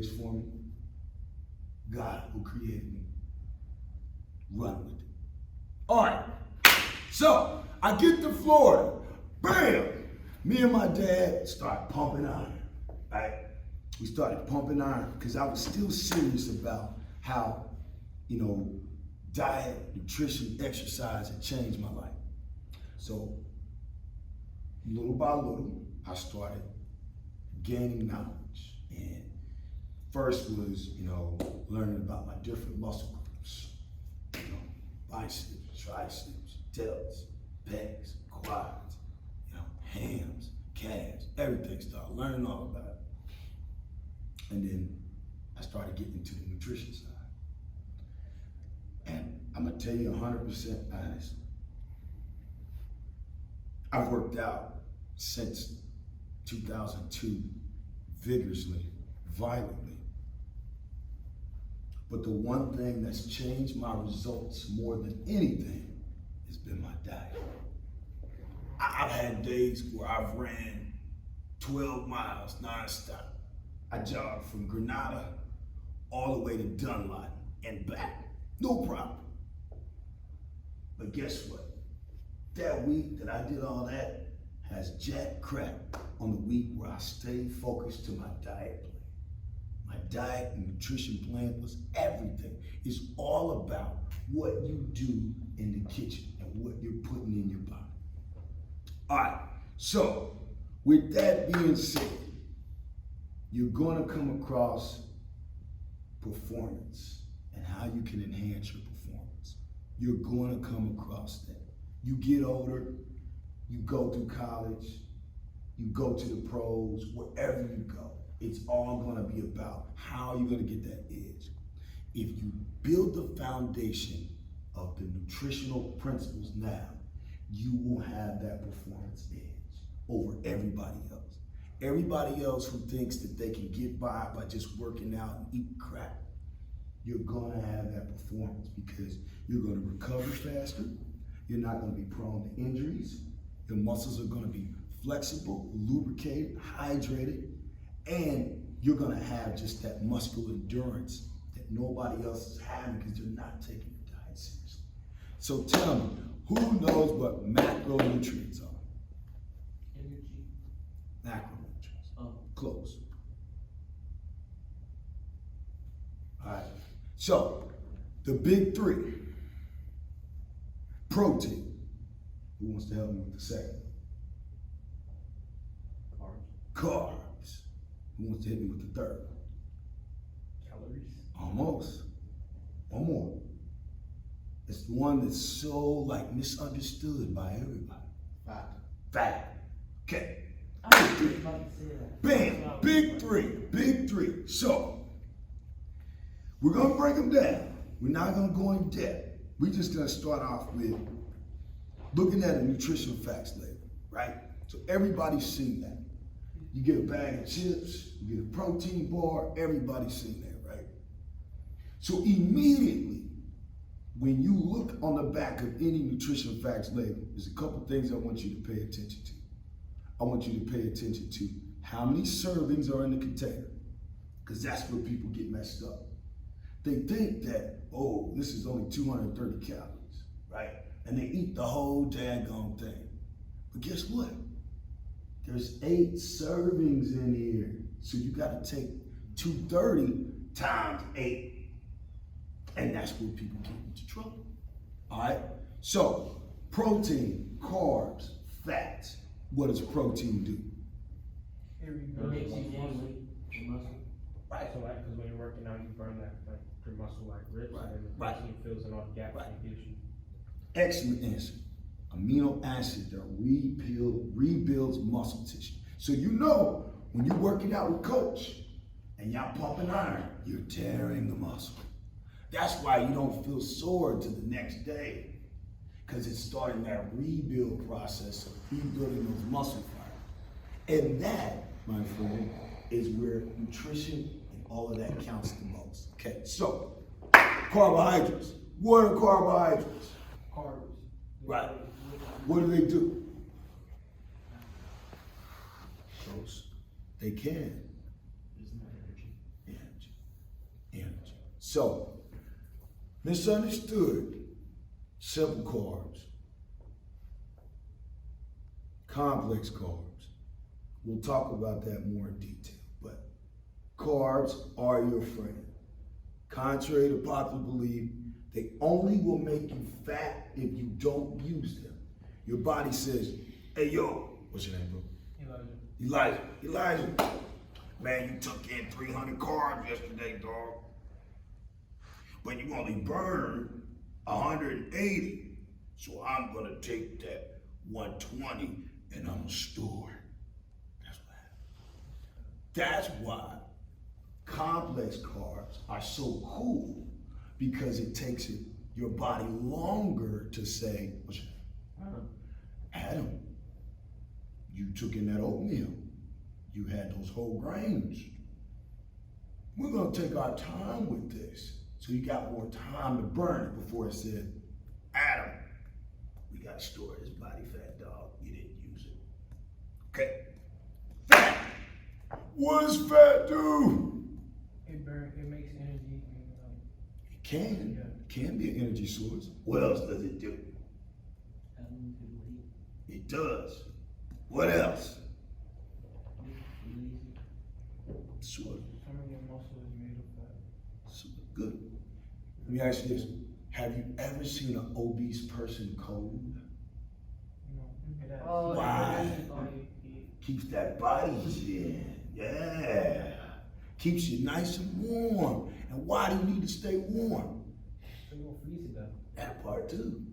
place for me, God who created me, run with it. All right, so I get to Florida, bam! Me and my dad start pumping iron, right? We started pumping iron because I was still serious about how, diet, nutrition, exercise had changed my life. So little by little, I started gaining knowledge. And first was, learning about my different muscle groups. Biceps, triceps, delts, pecs, quads, hams, calves, everything. Started learning all about it. And then I started getting into the nutrition side. And I'm gonna tell you 100% honest, I've worked out since 2002 vigorously, violently. But the one thing that's changed my results more than anything has been my diet. I've had days where I've ran 12 miles nonstop. I jogged from Grenada all the way to Dunlop and back, no problem. But guess what? That week that I did all that has jack crap on the week where I stayed focused to my diet plan. My diet and nutrition plan was everything. It's all about what you do in the kitchen and what you're putting in your body. All right, so with that being said, you're gonna come across performance and how you can enhance your performance. You're gonna come across that. You get older, you go through college, you go to the pros, wherever you go, it's all gonna be about how you're gonna get that edge. If you build the foundation of the nutritional principles now, you will have that performance edge over everybody else. Everybody else who thinks that they can get by just working out and eating crap, you're gonna have that performance because you're gonna recover faster, you're not gonna be prone to injuries, your muscles are gonna be flexible, lubricated, hydrated, and you're gonna have just that muscular endurance that nobody else is having because they're not taking your diet seriously. So tell me, who knows what macronutrients are? Energy. Macronutrients. Close. All right. So, the big three. Protein. Who wants to help me with the second? Carbs. Who wants to hit me with the third? Calories. Almost. One more. It's the one that's so misunderstood by everybody. Fat. Okay. I was just about to say that. Bam. Big three. So, we're gonna break them down. We're not gonna go in depth. We're just gonna start off with looking at a nutrition facts label, right? So everybody's seen that. You get a bag of chips, you get a protein bar, everybody's seen that, right? So immediately, when you look on the back of any nutrition facts label, there's a couple things I want you to pay attention to. I want you to pay attention to how many servings are in the container, because that's where people get messed up. They think that, oh, this is only 230 calories, right? And they eat the whole daggone thing. But guess what? There's 8 servings in here. So you gotta take 230 times 8. And that's where people get into trouble. All right? So, protein, carbs, fats. What does protein do? It makes you gain weight, muscle. Right. So because when you're working out, you burn that your muscle rich, Right. and then the Right. protein fills in all the gaps Right. and gives you. Excellent answer. Amino acid that rebuilds muscle tissue. So when you're working out with coach and y'all pumping iron, you're tearing the muscle. That's why you don't feel sore to the next day, because it's starting that rebuild process of rebuilding those muscle fibers. And that, my friend, is where nutrition and all of that counts the most. Okay, so carbohydrates. What are carbohydrates? Carbs. Right. What do? Shows they can. Isn't that energy? Yeah, So, misunderstood, simple carbs, complex carbs. We'll talk about that more in detail, but carbs are your friend. Contrary to popular belief, they only will make you fat if you don't use them. Your body says, hey yo, what's your name, bro? Elijah, man, you took in 300 carbs yesterday, dog. But you only burned 180. So I'm gonna take that 120 and I'm gonna store it. That's what happened. That's why complex carbs are so cool, because it takes your body longer to say, what's your name? Adam, you took in that oatmeal. You had those whole grains. We're gonna take our time with this. So you got more time to burn it before it said, Adam, we gotta store this body fat, dog. You didn't use it. Okay. Fat. What does fat do? It makes energy. It can be an energy source. What else does it do? It does. What else? Sure. Some of your muscle is made of fat. Super good. Let me ask you this. Have you ever seen an obese person cold? No. Why? Keeps that body in. Yeah. Keeps you nice and warm. And why do you need to stay warm? So you won't freeze it though. That part too.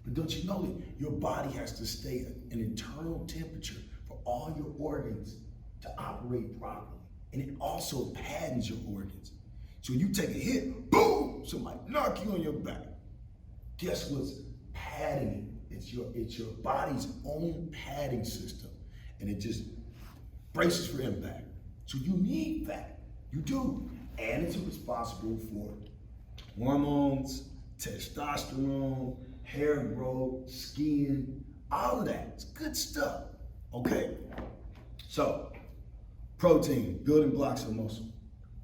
But don't you know that your body has to stay at an internal temperature for all your organs to operate properly? And it also paddens your organs. So you take a hit, boom, somebody knock you on your back. Guess what's padding it? It's your body's own padding system. And it just braces for impact. So you need fat. You do. And it's responsible for hormones, testosterone, hair growth, skin, all of that. It's good stuff. Okay? So, protein, building blocks of muscle,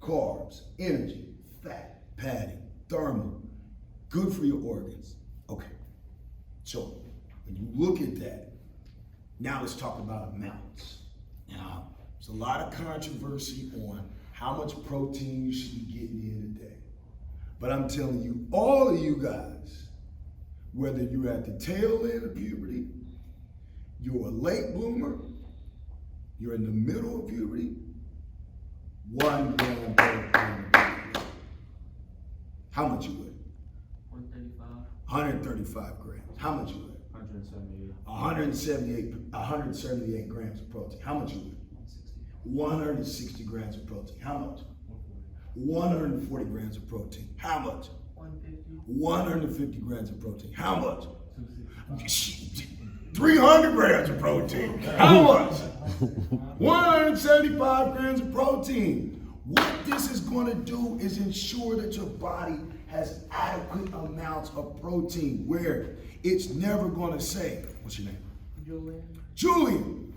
carbs, energy, fat, padding, thermal, good for your organs. Okay. So, when you look at that, now let's talk about amounts. Now, there's a lot of controversy on how much protein you should be getting in a day. But I'm telling you, all of you guys, whether you're at the tail end of puberty, you're a late bloomer, you're in the middle of puberty, 1 gram per pound. How much you weigh? 135. 135 grams. How much you weigh? 178. 178 grams of protein. How much you weigh? 160 grams of protein. How much? 140 grams of protein. How much? 150. 150 grams of protein. How much? 300 grams of protein. How much? 175 grams of protein. What this is going to do is ensure that your body has adequate amounts of protein, where it's never going to say, what's your name? Julian,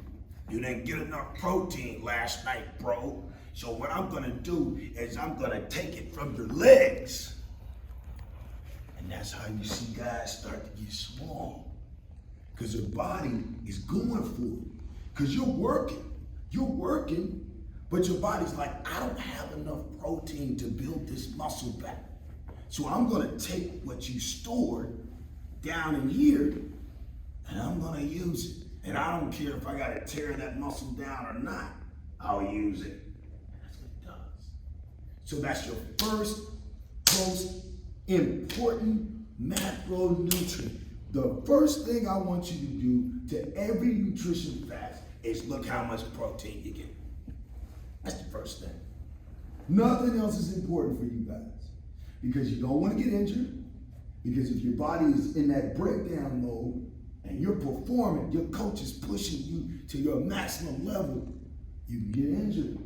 you didn't get enough protein last night, bro. So what I'm going to do is I'm going to take it from your legs. And that's how you see guys start to get small. Because your body is going for it. Because you're working, but your body's like, I don't have enough protein to build this muscle back. So I'm gonna take what you stored down in here, and I'm gonna use it. And I don't care if I gotta tear that muscle down or not, I'll use it. And that's what it does. So that's your first most important macronutrient. The first thing I want you to do to every nutrition fast is look how much protein you get. That's the first thing. Nothing else is important for you guys, because you don't want to get injured, because if your body is in that breakdown mode and you're performing, your coach is pushing you to your maximum level, you can get injured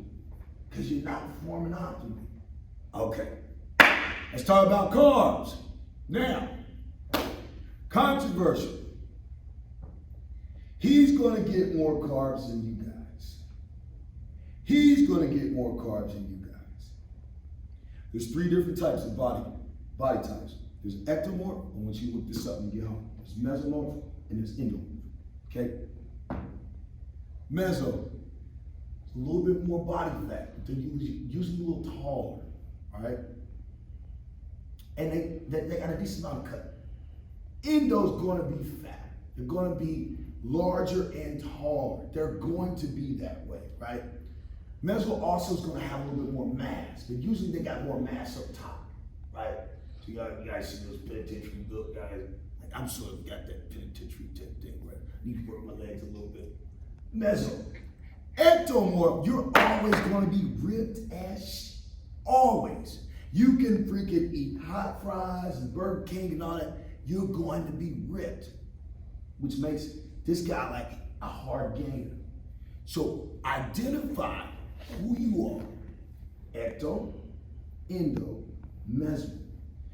because you're not performing optimally. Okay, let's talk about carbs. Now, controversial. He's going to get more carbs than you guys. He's going to get more carbs than you guys. There's 3 different types of body types. There's ectomorph, and once you look this up when you get home, there's mesomorph and there's endomorph. Okay? Meso, a little bit more body fat, but they're usually a little taller. All right? And they got a decent amount of cut. Endo's gonna be fat. They're gonna be larger and taller. They're going to be that way, right? Meso also is gonna have a little bit more mass, but usually they got more mass up top, right? So you guys see those penitentiary look guys. Like I'm sort of got that penitentiary type thing where I need to work my legs a little bit. Meso. Ectomorph, you're always gonna be ripped as always. You can freaking eat hot fries and Burger King and all that. You're going to be ripped, which makes this guy like a hard gainer. So identify who you are. Ecto, endo, meso.